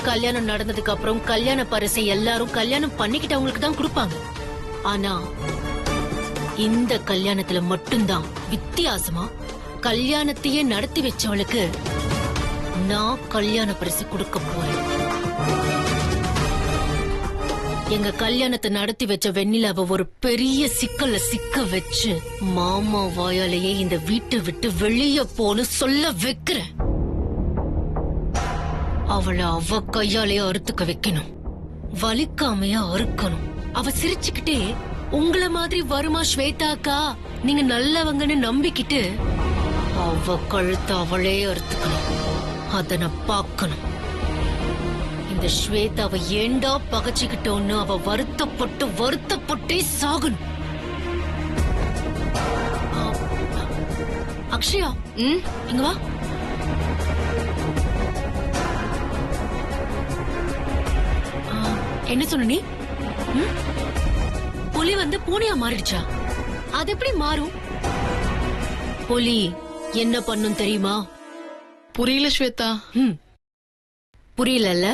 கல்யாணம் நடந்ததுக்கு அப்புறம் கல்யாண பரிசை எல்லாரும் கல்யாணம் பண்ணிக்கிட்டவங்களுக்கு தான் கொடுப்பாங்க. ஆனா இந்த கல்யாணத்துல மட்டும்தான் வித்தியாசமா கல்யாணத்தையே நடத்தி வச்சவளுக்கு நான் கல்யாண பரிசு கொடுக்க போறேன். எங்க கல்யாணத்தை நடத்தி வச்ச வெண்ணிலாவை ஒரு பெரிய சிக்கல்ல சிக்க வச்சு மாமா வாயாலேயே இந்த வீட்டை விட்டு வெளியே போன்னு சொல்ல வைக்கிறேன். அவளை அவ கையாலேயே அறுத்துக்க வைக்கணும், வலிக்காமையா அறுக்கணும். அவ சிரிச்சுக்கிட்டே உங்கள மாதிரி வருமா ஸ்வேதாக்கா, நீங்க நல்லவங்கன்னு நம்பிக்கிட்டு அவ கழுத்தை அவளே அறுத்துக்கணும். அத நான் பார்க்கணும். இந்த ஸ்வேதாவை ஏண்டா பகச்சுக்கிட்டோன்னு அவ வருத்தப்பட்டே சாகணும். அக்ஷயா, இங்க வா. என்ன சொன்ன நீ? புலி வந்து பூனையா மாறிடுச்சா? அது எப்படி மாறும்? புலி என்ன பண்ணும் தெரியுமா? புரியல ஸ்வேதா. புரியல?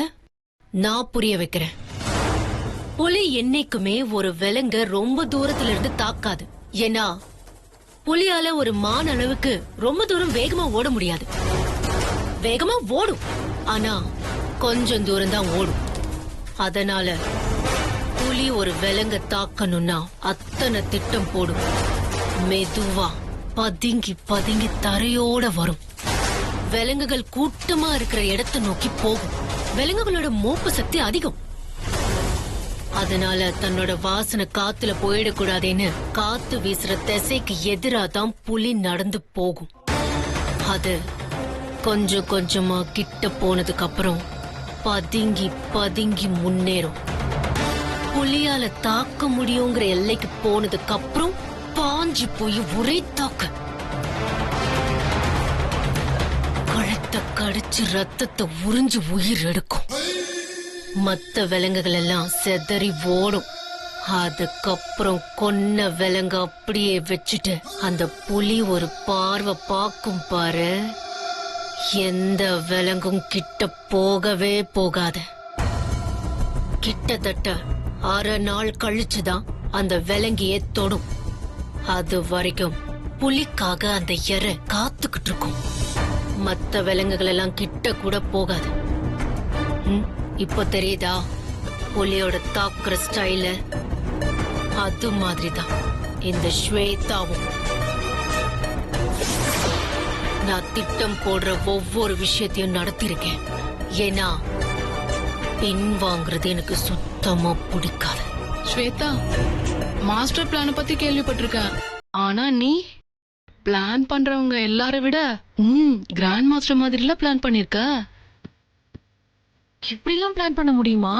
நான் புரிய வைக்கிறேன். புலி என்னைக்குமே ஒரு விலங்க ரொம்ப தூரத்துல இருந்து தாக்காது. ஏன்னா புலியால ஒரு மான் அளவுக்கு ரொம்ப தூரம் வேகமா ஓட முடியாது. வேகமா ஓடும், ஆனா கொஞ்சம் தூரம் தான் ஓடும். அதனால புலி ஒரு விலங்க தாக்கணும்னா அத்தனை திட்டம் போடும். மெதுவா பதுங்கி பதுங்கி தரையோட வரும். விலங்குகள் கூட்டமா இருக்கிற இடத்தை நோக்கி போகும். விலங்குகளோட மோப்ப சக்தி அதிகம். அதனால தன்னோட வாசனை காத்துல போயிடக்கூடாதுன்னு காத்து வீசுற திசைக்கு எதிராதான் புலி நடந்து போகும். அது கொஞ்சம் கொஞ்சமா கிட்ட போனதுக்கு அப்புறம் பதுங்கி பதுங்கி முன்னேறும். புலியால தாக்க முடியுங்கிற எல்லைக்கு போனதுக்கு அப்புறம் பாஞ்சு போய் ஒரே தாக்க. கழுத்தை கடிச்சு ரத்தத்தை உறிஞ்சு உயிர் எடுக்கும். மத்த விலங்குகள் எல்லாம் செதறி ஓடும். அதுக்கப்புறம் கொன்ன விலங்க அப்படியே வச்சுட்டு அந்த புலி ஒரு பார்வை பார்க்கும் பாரு. எந்த விலங்கும் கிட்ட போகவே போகாது. கிட்டத்தட்ட அரை நாள் கழிச்சுதான் அந்த விலங்கியே தொடும். அது வரைக்கும் புலிக்காக அந்த எரை காத்துக்கிட்டு இருக்கும். மத்த விலங்குகள் எல்லாம் கிட்ட கூட போகாது. இப்ப தெரியுதா புலியோட தாக்குற ஸ்டைல? அது மாதிரிதான் இந்த ஸ்வேதாவும். நான் திட்டம் போடுற ஒவ்வொரு விஷயத்தையும் நடத்திருக்கேன். ஏன்னா பின் வாங்குறது எனக்கு சுத்தமா பிடிக்காது. ஸ்வேதா, மாஸ்டர் பிளான பத்தி கேள்விப்பட்டிருக்கேன். ஆனா நீ பிளான் பண்றவங்க எல்லாரை விட கிராண்ட் மாஸ்டர் மாதிரி பிளான் பண்ணிருக்க. இப்படிலாம் பிளான் பண்ண முடியுமா?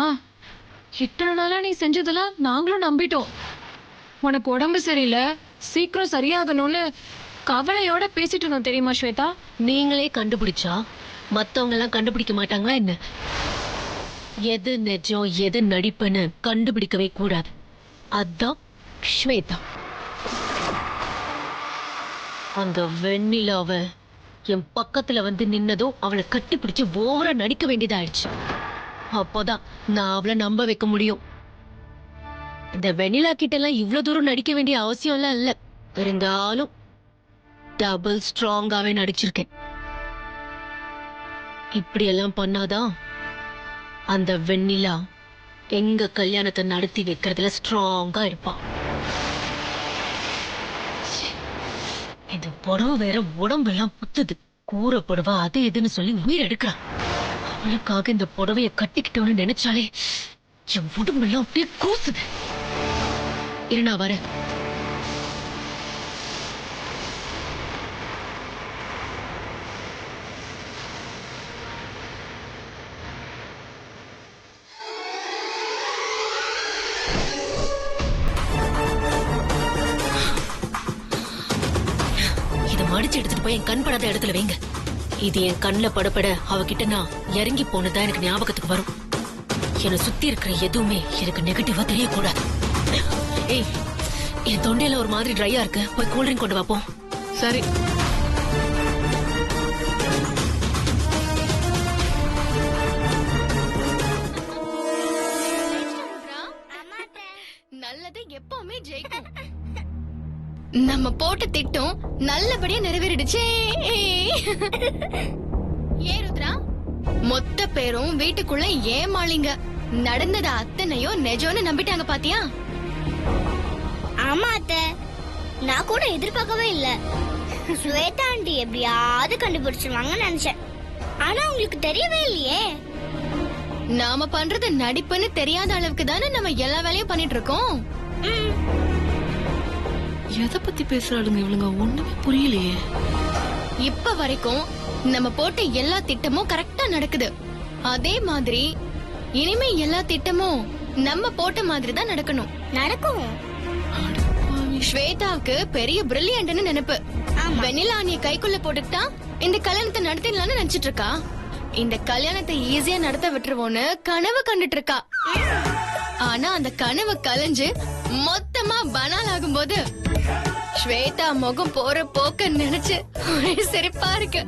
இத்தனை நாளா நீ செஞ்சதெல்லாம் நாங்களும் நம்பிட்டோம். உனக்கு உடம்பு சரியில்லை, சீக்கிரம் சரியாகணும்னு கவலையோட பேசிட்டு இருந்தோம் தெரியுமா ஸ்வேதா? நீங்களே கண்டுபிடிச்சா மத்தவங்க எல்லாம் கண்டுபிடிக்க மாட்டாங்களா என்ன? எது நிஜம் எது நடிப்புன்னு கண்டுபிடிக்கவே கூடாது. அதான் ஸ்வேதா. அந்த வெண்ணிலாவ என் பக்கத்துல வந்து நின்னதும் அவளை கட்டி பிடிச்சு ஓவரா நடிக்க வேண்டியதாயிடுச்சு. அப்போதான் நான் அவளை நம்ப வைக்க முடியும். இந்த வெண்ணிலா கிட்ட எல்லாம் இவ்வளவு தூரம் நடிக்க வேண்டிய அவசியம் எல்லாம் இல்ல. இருந்தாலும் டபுள் ஸ்ட்ராங்காவே நடிச்சிருக்கேன். இப்படி எல்லாம் பண்ணாதான் அந்த வெண்ணிலா எங்க கல்யாணத்தை நடத்தி வைக்கிறதுல ஸ்ட்ராங்கா இருப்பான். இந்த புடவை வேற உடம்பெல்லாம் புத்துது. கூரை புடவை அது இதுன்னு சொல்லி உயிர் எடுக்கிறான். அவளுக்காக இந்த புடவைய கட்டிக்கிட்டோன்னு நினைச்சாலே என் உடம்பெல்லாம் அப்படியே கூசுது. இரு நான் வரேன். மடிச்சு எடுத்துட்டு போய் என் கண் படாத இடத்துல வைங்க. இது என் கண்ணுல படப்பட அவகிட்ட நான் இறங்கி போனதா எனக்கு ஞாபகத்துக்கு வரும். என்னை சுத்தி இருக்கிற எதுவுமே எனக்கு நெகட்டிவா தெரியக்கூடாது. ஏய், என் தொண்டையில ஒரு மாதிரி ட்ரையா இருக்கு, போய் கூல்ட்ரிங்க் கொண்டு வாப்போம். சரி. எப்பவுமே ஜெயிக்கும். நம்ம போட்ட திட்டம் நல்லபடியா நிறைவேறிடுச்சே. ஏ ருத்ரா, மொத்த பேரும் வீட்டுக்குள்ள ஏமாளிங்க. நடந்தது அத்தனையும் நெஜம்னு நம்பிட்டாங்க பாத்தியா? ஆமா அத்தை, நான் கூட எதிர்பார்க்கவே இல்ல. ஸ்வேதா ஆண்டி எப்படியாவது கண்டுபிடிச்சிருவாங்கன்னு நினைச்சேன். ஆனா உங்களுக்கு தெரியவே இல்லையே. நாம பண்றது நடிப்புன்னு தெரியாத அளவுக்கு தானே நம்ம எல்லா வேலையும் பண்ணிட்டு இருக்கோம். எதை பத்தி பேசுறாளுங்க இவளுங்க? ஒண்ணுமே புரியலையே. இப்ப வரைக்கும் நம்ம போட்ட எல்லா திட்டமும் கரெக்டா நடக்குது. அதே மாதிரி இனிமே எல்லா திட்டமும் நம்ம போட்ட மாதிரி தான் நடக்கணும். நடக்கும். ஸ்வேதாவுக்கு பெரிய பிரில்லியன்ட்னு நினைப்பு. வெண்ணிலா அண்ணிய கைக்குள்ள போட்டுக்கிட்டா இந்த கல்யாணத்தை நடத்திடலாம்னு நினைச்சிட்டு இருக்கா. இந்த கல்யாணத்தை ஈஸியா நடத்த விட்டுருவோன்னு கனவு கண்டுட்டு இருக்கா. ஆனா அந்த கனவு கலைஞ்சு மொத்தமா பனால் ஆகும்போது ஸ்வேதா முகம் போற போக்க நினைச்சு ஒரே சிரிப்பா இருக்கு.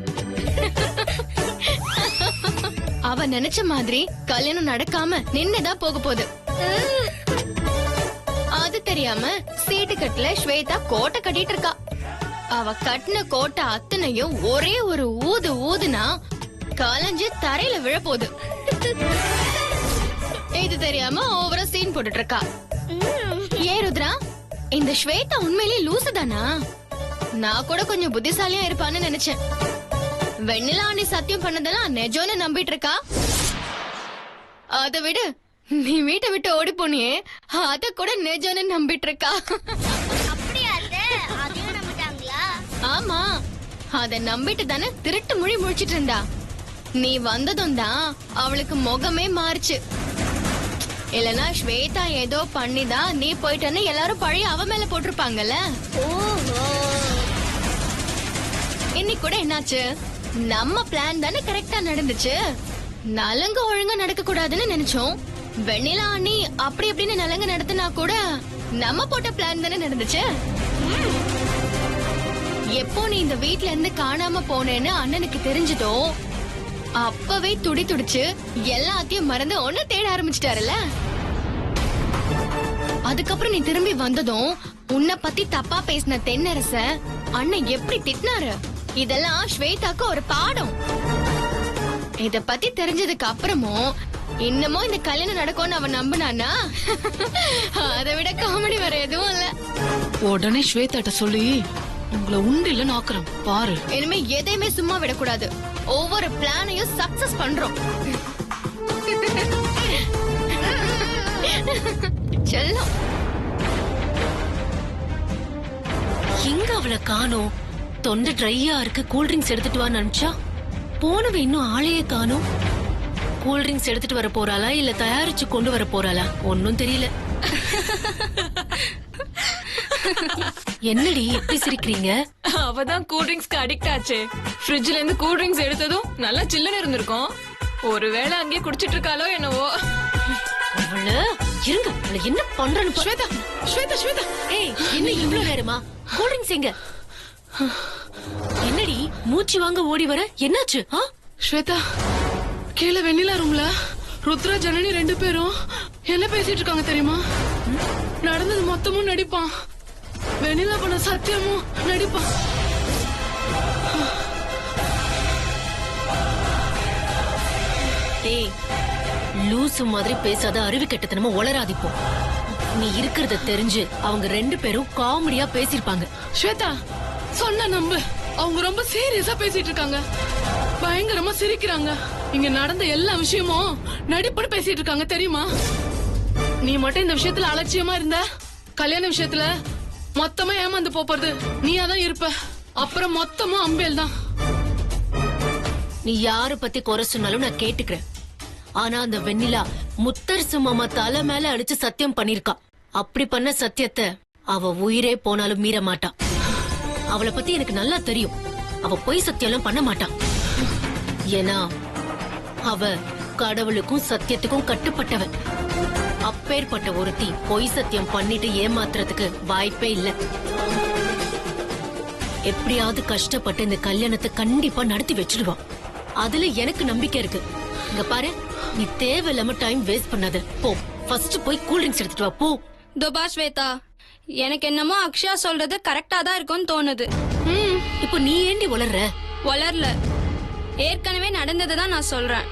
அவ நினைச்ச மாதிரி கல்யாணம் நடக்காம நின்னுதான் போக போகுது. அது தெரியாம சீட்டு கட்டுல ஸ்வேதா கோட்டை கட்டிட்டு இருக்கா. அவ கட்டின கோட்டை அத்தனையும் ஒரே ஒரு ஊது ஊதுனா கலைஞ்சு தரையில விழப்போகுது. இது தெரியாம ஓவரா சீன் போட்டுட்டு இருக்கா. ஏ ருத்ரா, இந்த ஸ்வேதா உண்மையிலேயே லூசுதானா? நான் கூட கொஞ்சம் புத்திசாலியா இருப்பான்னு நினைச்சேன். வெண்ணிலா அண்ணி சத்தியம் பண்ணதெல்லாம் நெஜம்னு நம்பிட்டு இருக்கா. அதை விடு, நீ வீட்டை விட்டு ஓடி போனியே அத கூட நெஜம்னு நம்பிட்டு இருக்கா. அப்படியா அத்தை? அதையும் நம்பிட்டாங்களா? ஆமா, அத நம்பிட்டு தானே திருட்டு மொழி முழிச்சிட்டு இருந்தா. நீ வந்ததும் தான் அவளுக்கு முகமே மாறுச்சு. இல்லனா ஸ்வேதா ஏதோ பண்ணிதான் நீ போயிட்டன்னு எல்லாரும் பழைய அவ மேல போட்டிருப்பாங்கல்ல. ஓஹோ, இன்னைக்கு கூட என்னாச்சு? நம்ம பிளான் தானே கரெக்டா நடந்துச்சு. நலங்கு ஒழுங்கா நடக்க கூடாதுன்னு நினைச்சோம். வெண்ணிலா அண்ணி அப்படி இப்படின்னு நலங்கு நடத்தினா கூட நம்ம போட்ட பிளான் தானே நடந்துச்சு. எப்போ நீ இந்த வீட்ல இருந்து காணாம போனேன்னு அண்ணனுக்கு தெரிஞ்சதோ அப்பவே துடி துடிச்சு எல்லாத்தையும் மறந்து ஒண்ணு தேட ஆரம்பிச்சிட்டாருல. அதுக்கப்புறம் நீ திரும்பி வந்ததும் உன்னை பத்தி தப்பா பேசின தென்னரச அண்ணன் எப்படி திட்டினாரு. இதெல்லாம் ஸ்வேதாக்கு ஒரு பாடம். இத பத்தி தெரிஞ்சதுக்கு அப்புறமும் இன்னமும் இந்த கல்யாணம் நடக்கும்னு அவன் நம்பினானா? அதை விட காமெடி வேற எதுவும் இல்ல. உடனே ஸ்வேதாட்ட சொல்லி உங்களை உண்டு இல்லன்னு ஆக்குறேன் பாரு. இனிமே எதையுமே சும்மா விடக்கூடாது. ஒவ்வொரு பிளானையும் சக்சஸ் பண்றோம். செல்லம், எங்க அவளை காணோம்? தொண்டை ட்ரையா இருக்கு. கூல்ட்ரிங்க்ஸ் எடுத்துட்டு வான்னு நினைச்சா போனவ இன்னும் ஆளையே காணோம். கூல்ட்ரிங்க்ஸ் எடுத்துட்டு வர போறாளா இல்ல தயாரிச்சு கொண்டு வர போறாளா ஒன்னும் தெரியல. என்னடி எப்படி சிரிக்கிறீங்க? அவதான் கூல் ட்ரிங்க்ஸ்க்கு அடிக்ட் ஆச்சே. ஃப்ரிட்ஜ்ல இருந்து கூல் ட்ரிங்க்ஸ் எடுத்ததும் நல்லா சில்லுன்னு இருந்திருக்கும். ஒருவேளை அங்கேயே குடிச்சிட்டு இருக்காளோ என்னவோ. அவள இருங்க, அவள என்ன பண்றன்னு பா- ஸ்வேதா ஸ்வேதா ஸ்வேதா ஏய், என்ன இவ்ளோ நேரமா? கூல்ட்ரிங்க்ஸ் எங்க? என்னடி மூச்சு வாங்க ஓடி வர? என்னாச்சு? ஸ்வேதா, கீழே வெண்ணிலா ரூம்ல ருத்ரா ஜனனி 2 பேரும் என்ன பேசிட்டு இருக்காங்க தெரியுமா? நடந்தது மொத்தமும் நடிப்பான். வெண்ணிலா பண்ண சத்தியமும் நடிப்பான். ஏய், லூசு மாதிரி பேசாத, அருவி கெட்டத்தனமா உளராதிப்போம். நீ இருக்கிறத தெரிஞ்சு அவங்க 2 பேரும் காமெடியா பேசிருப்பாங்க. ஸ்வேதா, சொன்ன நம்பு. அவங்க ரொம்ப சீரியஸா பேசிட்டு இருக்காங்க. பயங்கரமா சிரிக்கிறாங்க. இங்க நடந்த எல்லா விஷயமும் நடிப்பட பேசிட்டு இருக்காங்க தெரியுமா? நீ மட்டும் இந்த விஷயத்துல அலட்சியமா இருந்த கல்யாண விஷயத்துல மொத்தமா ஏமாந்து போறது நீயாதான் இருப்ப. அப்புறம் மொத்தமும் அம்பேல் தான். நீ யார பத்தி குறை சொன்னாலும் நான் கேட்டுக்கிறேன். ஆனா அந்த வெண்ணிலா முத்தரசு மாமா தலை மேல அடிச்சு சத்தியம் பண்ணிருக்கா. அப்படி பண்ண சத்தியத்தை அவ உயிரே போனாலும் மீற மாட்டா. அவளை பத்தி எனக்கு நல்லா தெரியும். அவ பொய் சத்தியம் எல்லாம் பண்ண மாட்டா. ஏன்னா அவ கடவுளுக்கும் சத்தியத்துக்கும் கட்டுப்பட்டவன். அப்பேற்பட்ட ஒருத்தி பொய் சத்தியம் பண்ணிட்டு ஏமாத்துறதுக்கு வாய்ப்பே இல்ல. எப்படியாவது கஷ்டப்பட்டு இந்த கல்யாணத்தை கண்டிப்பா நடத்தி வச்சிடுவான். அதுல எனக்கு நம்பிக்கை இருக்கு. இங்க பாரு, நீ தேவையில்லாம டைம் வேஸ்ட் பண்ணாத. போ, ஃபர்ஸ்ட் போய் கூல் ட்ரிங்க்ஸ் எடுத்துட்டு வா. போ. தோபா ஸ்வேதா, எனக்கு என்னமோ அக்ஷயா சொல்றது கரெக்டா தான் இருக்கும்னு தோணுது. இப்போ நீ ஏண்டி உளர்ற? வளரல, ஏற்கனவே நடந்ததை தான் நான் சொல்றேன்.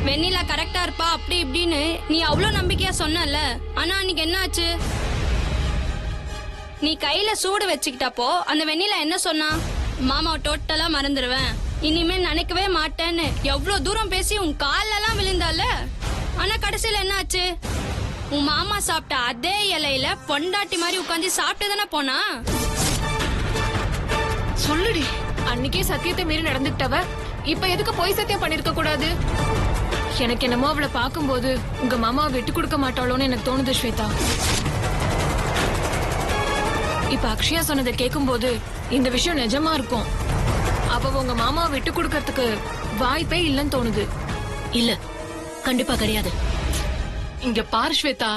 வெண்ணிலா கரெக்டா இருப்பா அப்படி இப்படின்னு நீ அவ்வளவு நம்பிக்கையா சொன்னல. ஆனா அன்னைக்கு என்ன ஆச்சு? நீ கையில சூடு வச்சுக்கிட்டப்போ அந்த வெண்ணிலா என்ன சொன்னா? மாமாவை டோட்டலா மறந்துடுவேன், இனிமேல் நினைக்கவே மாட்டேன்னு எவ்வளவு தூரம் பேசி உன் காலெல்லாம் விழுந்தால. ஆனா கடைசியில என்ன ஆச்சு? உன் மாமா சாப்பிட்ட அதே இலையில பொண்டாட்டி மாதிரி உட்காந்து சாப்பிட்டு தானே போனா. சொல்லுடி. அன்னைக்கே சத்தியத்தை மீறி நடந்துக்கிட்டவ இப்ப எதுக்கு பொய் சத்தியம் பண்ணிருக்க கூடாது? எனக்கு என்னமோ அவளை பாக்கும்போது உங்க மாமாவை விட்டு கொடுக்க மாட்டாளோன்னு எனக்கு தோணுது ஸ்வேதா. இப்ப அக்ஷயா சொன்னதை கேட்கும் போது இந்த விஷயம் நிஜமா இருக்கும். அவ உங்க மாமாவை விட்டு கொடுக்கறதுக்கு வாய்ப்பே இல்லைன்னு தோணுது. இல்ல, கண்டிப்பா கிடையாது. இங்க பாரு ஸ்வேதா,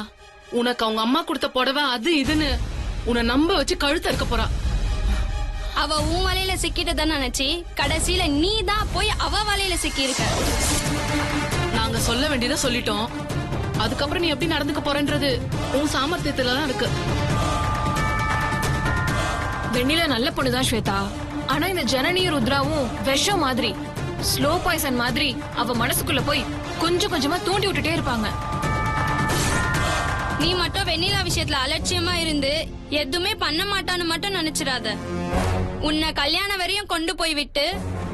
உனக்கு அவங்க அம்மா கொடுத்த புடவை அது இதுன்னு உன்னை நம்ப வச்சு கழுத்த இருக்க போறா. அவ உன் வலையில சிக்கிட்டதான் நினைச்சி கடைசியில நீ தான் போய் அவ வலையில சிக்கி இருக்க. நாங்க சொல்ல வேண்டியதை சொல்லிட்டோம். அதுக்கப்புறம் நீ எப்படி நடந்துக்க போறன்றது உன் சாமர்த்தியத்துலதான் இருக்கு. வெண்ணிலா நல்ல பொண்ணுதான் ஸ்வேதா. ஆனா இந்த ஜனனியும் ருத்ராவும் விஷம் மாதிரி, ஸ்லோ பாய்சன் மாதிரி அவ மனசுக்குள்ள போய் கொஞ்சம் கொஞ்சமா தூண்டி விட்டுட்டே இருப்பாங்க. நீ மட்டும் வெண்ணிலா விஷயத்துல அலட்சியமா இருந்து எதுவுமே பண்ண மாட்டான்னு மட்டும் நினைச்சிடாத. உன்னை கல்யாணம் வரையும் கொண்டு போய் விட்டு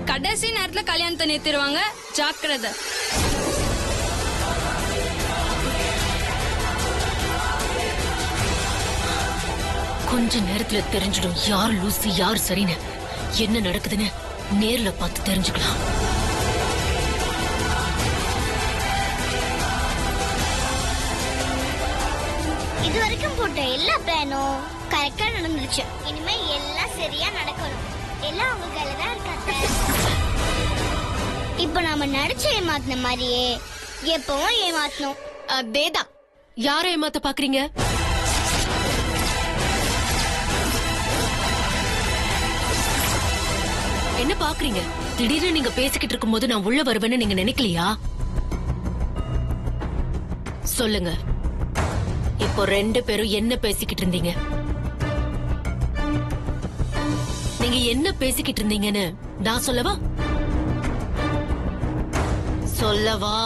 கடைசி நேரத்துல கல்யாணத்தை நிறுத்திடுவாங்க. ஜாக்கிரதை. கொஞ்ச நேரத்துல தெரிஞ்சிடும் யார் லூசு யார் சரின்னு. என்ன நடக்குதுன்னு நேர்ல பார்த்து தெரிஞ்சுக்கலாம். இது வரைக்கும் போட்ட எல்லா பிளானும் கரெக்டா நடந்துருச்சு. இனிமே எல்லாம் சரியா நடக்கணும். எல்லாம் அவங்க கையில தான் இருக்காங்க. இப்ப நாம நடிச்சு ஏமாத்தின மாதிரியே எப்பவும் ஏமாத்தணும். அதேதான். யாரை ஏமாத்த பாக்குறீங்க? என்ன பாக்குறீங்க? திடீர்னு நீங்க பேசிக்கிட்டு இருக்கும்போது நான் உள்ள வருவேன்னு நீங்க நினைக்கலையா? சொல்லுங்க, இப்போ 2 பேரும் என்ன பேசிக்கிட்டு இருந்தீங்க? நீங்க என்ன பேசிக்கிட்டு இருந்தீங்கன்னு நான் சொல்லவா? சொல்லவா?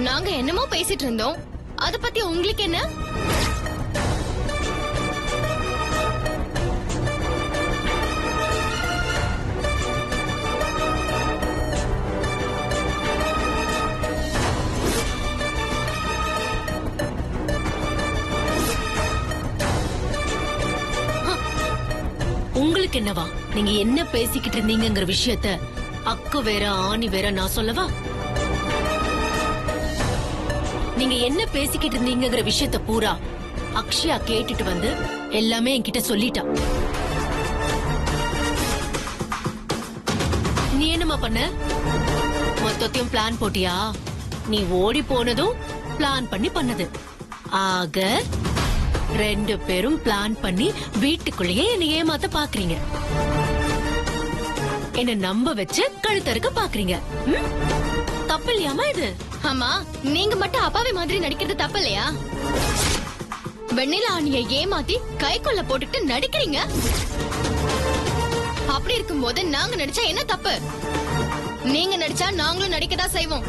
நாங்க என்னமோ பேசிட்டு இருந்தோம். அத பத்தி உங்களுக்கு என்ன? உங்களுக்கு என்னவா? நீங்க என்ன பேசிக்கிட்டு இருந்தீங்கங்கிற விஷயத்த அக்கு வேற ஆணி வேற நான் சொல்லவா? நீங்க என்ன பேசிக்கிட்டு இருந்தீங்கங்கிற விஷயத்த பூரா அக்ஷயா கேட்டுட்டு வந்து எல்லாமே என்கிட்ட சொல்லிட்டா. நீ என்னமா பண்ண? மொத்தத்தையும் பிளான் போட்டியா? நீ ஓடி போனதும் பிளான் பண்ணது. ஆக 2 பேரும் பிளான் பண்ணி வீட்டுக்குள்ளேயே என்னை ஏமாத்த பாக்குறீங்க. என்ன நம்ப வச்சு கழுத்தறுக்க பாக்குறீங்க. தப்பு இல்லையாமா இது? ஆமா, நீங்க மட்டும் அப்பாவி மாதிரி நடிக்கிறது தப்பு இல்லையா? வெண்ணிலா அணியை ஏமாத்தி கைக்குள்ள போட்டுட்டு நடிக்கிறீங்க. அப்படி இருக்கும்போது நாங்க நடிச்சா என்ன தப்பு? நீங்க நடிச்சா நாங்களும் நடிக்கதான் செய்வோம்.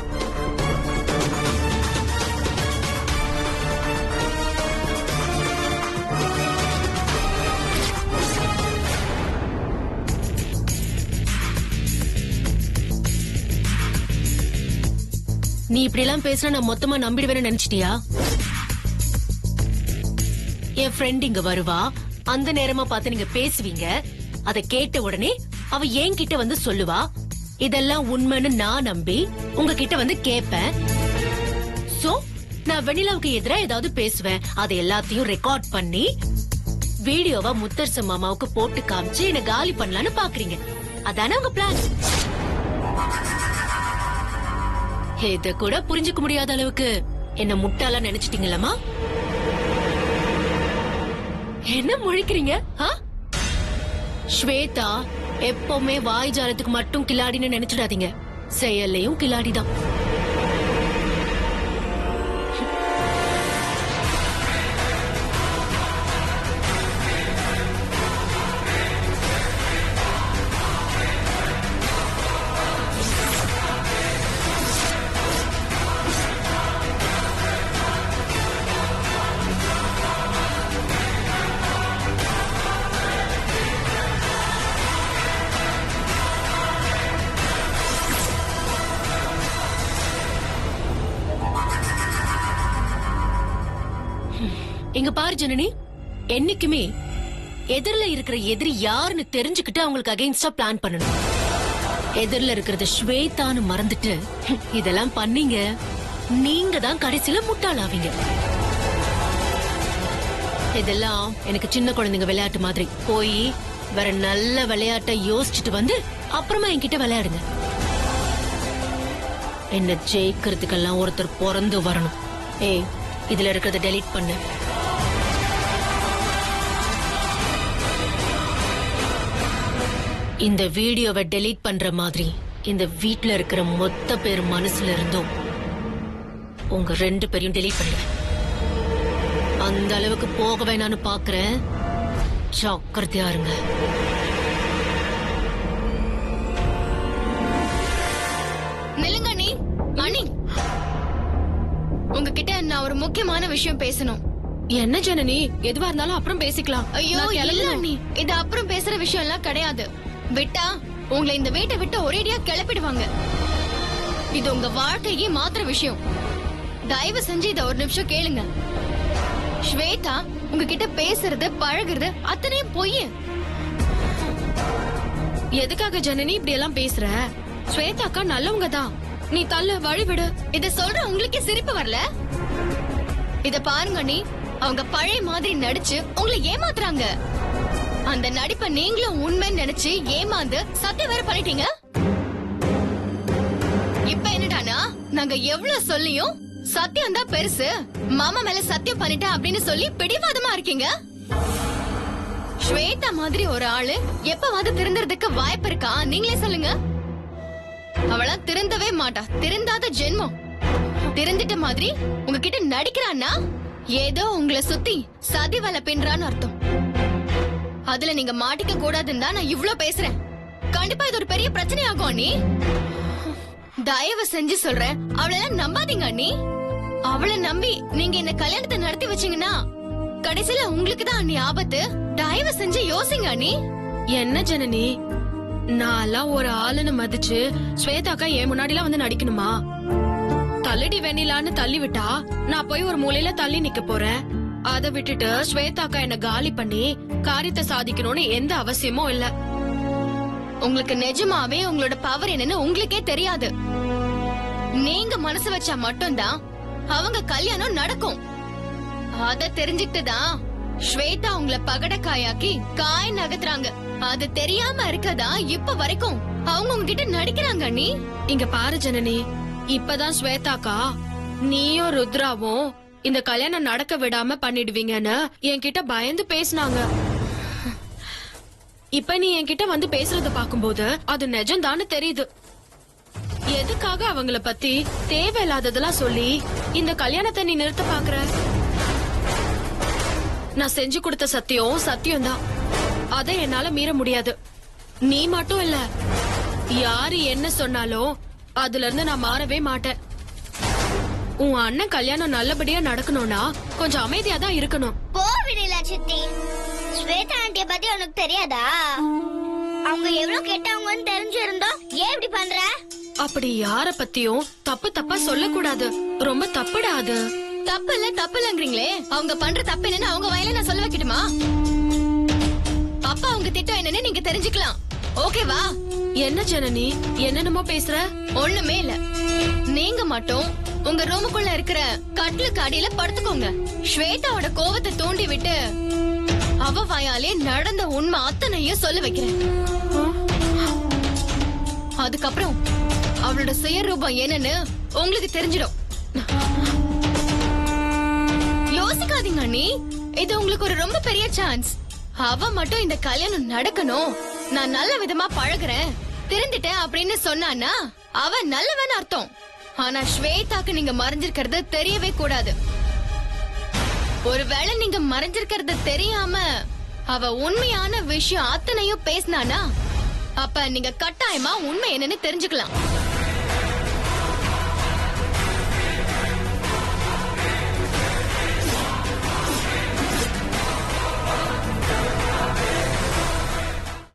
நீ இப்படி எல்லாம் பேசினா நான் மொத்தமா நம்பிடுவேன்னு நினைச்சிட்டியா? என் ஃப்ரெண்ட் இங்க வருவா, அந்த நேரமா பார்த்து நீங்க பேசுவீங்க. அதை கேட்ட உடனே அவ என்கிட்ட வந்து சொல்லுவா. இதெல்லாம் உண்மைன்னு நான் நம்பி உங்ககிட்ட வந்து கேட்பேன். சோ நான் வெண்ணிலாவுக்கு எதிரா ஏதாவது பேசுவேன். அதை எல்லாத்தையும் ரெக்கார்ட் பண்ணி வீடியோவா முத்தரசன் மாமாவுக்கு போட்டு காமிச்சு என்ன காலி பண்ணலான்னு பாக்குறீங்க. அதானே உங்க பிளான்? இத கூட புரிஞ்சுக்க முடியாத அளவுக்கு என்ன முட்டாளா நினைச்சிட்டீங்களா? என்ன முழிக்கிறீங்க? ஸ்வேதா எப்பவுமே வாய் ஜாலத்துக்கு மட்டும் கில்லாடின்னு நினைச்சிடாதீங்க. செயல்லையும் கில்லாடிதான். எங்க பாரு ஜனனி, என்னைக்குமே எதிரில இருக்கிற எதிரி யாருன்னு தெரிஞ்சுக்கிட்டு அவங்களுக்கு அகைன்ஸ்டா பிளான் பண்ணணும். எதிரில இருக்கிறது ஸ்வேதான்னு மறந்துட்டு இதெல்லாம் பண்ணீங்க, நீங்க தான் கடைசியில முட்டாளாவீங்க. இதெல்லாம் எனக்கு சின்ன குழந்தைங்க விளையாட்டு மாதிரி. போய் வேற நல்ல விளையாட்டை யோசிச்சுட்டு வந்து அப்புறமா என்கிட்ட விளையாடுங்க. என்ன ஜெயிக்கிறதுக்கெல்லாம் ஒருத்தர் பிறந்து வரணும். ஏய், இதுல இருக்கிறத டெலீட் பண்ணு. இந்த வீடியோவை டெலீட் பண்ற மாதிரி இந்த வீட்ல இருக்கிற மொத்த பேர் மனசுல இருந்தும் உங்க 2 பேரையும் டெலீட் பண்ணுங்க. அந்த அளவுக்கு போக வேணான்னு பாக்குறேன். ஜாக்கிரதையா இருங்க. நில்லுங்க அண்ணி. அண்ணி, உங்ககிட்ட நான் ஒரு முக்கியமான விஷயம் பேசணும். என்ன ஜனனி, எதுவா இருந்தாலும் அப்புறம் பேசிக்கலாம். ஐயோ இல்ல அண்ணி, இது அப்புறம் பேசுற விஷயம் எல்லாம் கிடையாது. விட்டா உங்களை இந்த வீட்டை விட்டு ஒரேடியா கிளப்பிடுவாங்க. இது உங்க வாழ்க்கையே மாத்திர விஷயம். தயவு செஞ்சு இத ஒரு நிமிஷம் கேளுங்க. ஸ்வேதா உங்ககிட்ட பேசுறது பழகுறது அத்தனையும் பொய். எதுக்காக ஜனனி இப்படி எல்லாம் பேசுற? ஸ்வேதா அக்கா நல்லவங்க தான். நீ தள்ளு, வழி விடு. இத சொல்ற உங்களுக்கே சிரிப்பு வரல? இத பாருங்க அண்ணி, அவங்க பழைய மாதிரி நடிச்சு உங்களை ஏமாத்துறாங்க. அந்த நடிப்பை நீங்களும் உண்மைன்னு நினைச்சு ஏமாந்து சத்தியம் வேற பண்ணிட்டீங்க. இப்ப என்னடானா, நாங்க எவ்வளவு சொல்லியும் சத்தியம் தான் பெருசு, மாமா மேல சத்தியம் பண்ணிட்டேன் அப்படின்னு சொல்லி பிடிவாதமா இருக்கீங்க. ஸ்வேதா மாதிரி ஒரு ஆளு எப்பவாவது திருந்துறதுக்கு வாய்ப்பு இருக்கா? நீங்களே சொல்லுங்க. அவளா திருந்தவே மாட்டா, திருந்தாத ஜென்மம். திருந்திட்ட மாதிரி உங்ககிட்ட நடிக்கிறான்னா ஏதோ உங்களை சுத்தி சதி வலை பின்றான்னு அர்த்தம். அதுல நீங்க மாட்டிக்க கூடாதுன்னு தான் நான் இவ்ளோ பேசுறேன். கண்டிப்பா இது ஒரு பெரிய பிரச்சனை ஆகும் அண்ணி. தயவு செஞ்சு சொல்றேன், அவளெல்லாம் நம்பாதீங்க அண்ணி. அவளை நம்பி நீங்க இந்த கல்யாணத்தை நடத்தி வச்சீங்கன்னா கடைசியில உங்களுக்கு தான் அண்ணி ஆபத்து. தயவு செஞ்சு யோசிங்க அண்ணி. என்ன ஜனனி, நான் ஒரு ஆளுன்னு மதிச்சு ஸ்வேதாக்கா என் முன்னாடிலாம் வந்து நடிக்கணுமா? தள்ளிடி வெண்ணிலான்னு தள்ளி விட்டா நான் போய் ஒரு மூலையில தள்ளி நிக்க போறேன். அதை விட்டுட்டு ஸ்வேதாக்கா என்ன காலி பண்ணி காரியத்தை சாதிக்கணும்னு எந்த அவசியமும் இல்ல. உங்களுக்கு நிஜமாவே உங்களோட பவர் என்னன்னு உங்களுக்கே தெரியாது. நீங்க மனசு வச்சா மட்டும்தான் அவங்க கல்யாணம் நடக்கும். அத தெரிஞ்சுக்கிட்டு தான் ஸ்வேதா உங்களை பகடக்காயாக்கி காய் நகர்த்துறாங்க. அது தெரியாம இருக்கதா இப்ப வரைக்கும் அவங்க உங்ககிட்ட நடிக்கிறாங்க அண்ணி. இங்க பாரு ஜனனி, இப்பதான் ஸ்வேதாக்கா நீயும் ருத்ராவும் இந்த கல்யாணம் நடக்க விடாம பண்ணிடுவீங்கன்னு என்கிட்ட பயந்து பேசினாங்க. இப்ப நீ என்கிட்ட வந்து பேசுறத பாக்கும்போது அது நிஜம்தான்னு தெரியுது. எதுக்காக அவங்கள பத்தி தேவையில்லாததெல்லாம் சொல்லி இந்த கல்யாணத்தை நீ நிறுத்த பாக்குற? நான் செஞ்சு கொடுத்த சத்தியம் சத்தியம்தான். அதை என்னால மீற முடியாது. நீ மட்டும் இல்ல, யாரு என்ன சொன்னாலும் அதுல இருந்து நான் மாறவே மாட்டேன். உன் அண்ணன் கல்யாணம் நல்லபடியா நடக்கணும்னா கொஞ்சம் அமைதியா தான் இருக்கணும். போ விடல சித்தி. ஸ்வேதா ஆண்டிய பத்தி உனக்கு தெரியாதா? அவங்க எவ்வளவு கெட்டவங்கன்னு தெரிஞ்சிருந்தோம் ஏன் இப்படி பண்ற? அப்படி யார பத்தியும் தப்பா சொல்லக்கூடாது. ரொம்ப தப்புடா அது. தப்பு இல்லங்கிறீங்களே, அவங்க பண்ற தப்பு என்னன்னு அவங்க வயல நான் சொல்ல வைக்கட்டுமா? அப்பா அவங்க திட்டம் என்னன்னு நீங்க தெரிஞ்சுக்கலாம். ஓகேவா? என்ன ஜனனி, என்னென்னமோ பேசுற? ஒண்ணுமே இல்ல. நீங்க மட்டும் உங்க ரூமுக்குள்ள இருக்கிற கட்டிலுக்கு அடியில படுத்துக்கோங்க. ஸ்வேதாவோட கோவத்தை தூண்டி விட்டு அவ வாயாலே நடந்த உண்மை அத்தனையும் சொல்ல வைக்கிறேன். அதுக்கப்புறம் அவளோட சுயரூபம் என்னன்னு உங்களுக்கு தெரிஞ்சிடும். யோசிக்காதீங்க அண்ணி, இது உங்களுக்கு ஒரு ரொம்ப பெரிய சான்ஸ். அவ மட்டும் இந்த கல்யாணம் நடக்கணும், நான் நல்ல விதமா பழகுறேன், திருந்திட்டேன் அப்படின்னு சொன்னானா அவ நல்லவன் அர்த்தம். ஆனா ஸ்வேதாக்கு நீங்க மறைஞ்சிருக்கிறது தெரியவே கூடாது. ஒருவேளை நீங்க மறைஞ்சிருக்கிறது தெரியாம அவ உண்மையான விஷயம் அத்தனையும் பேசினானா அப்ப நீங்க கட்டாயமா உண்மை என்னன்னு தெரிஞ்சுக்கலாம்.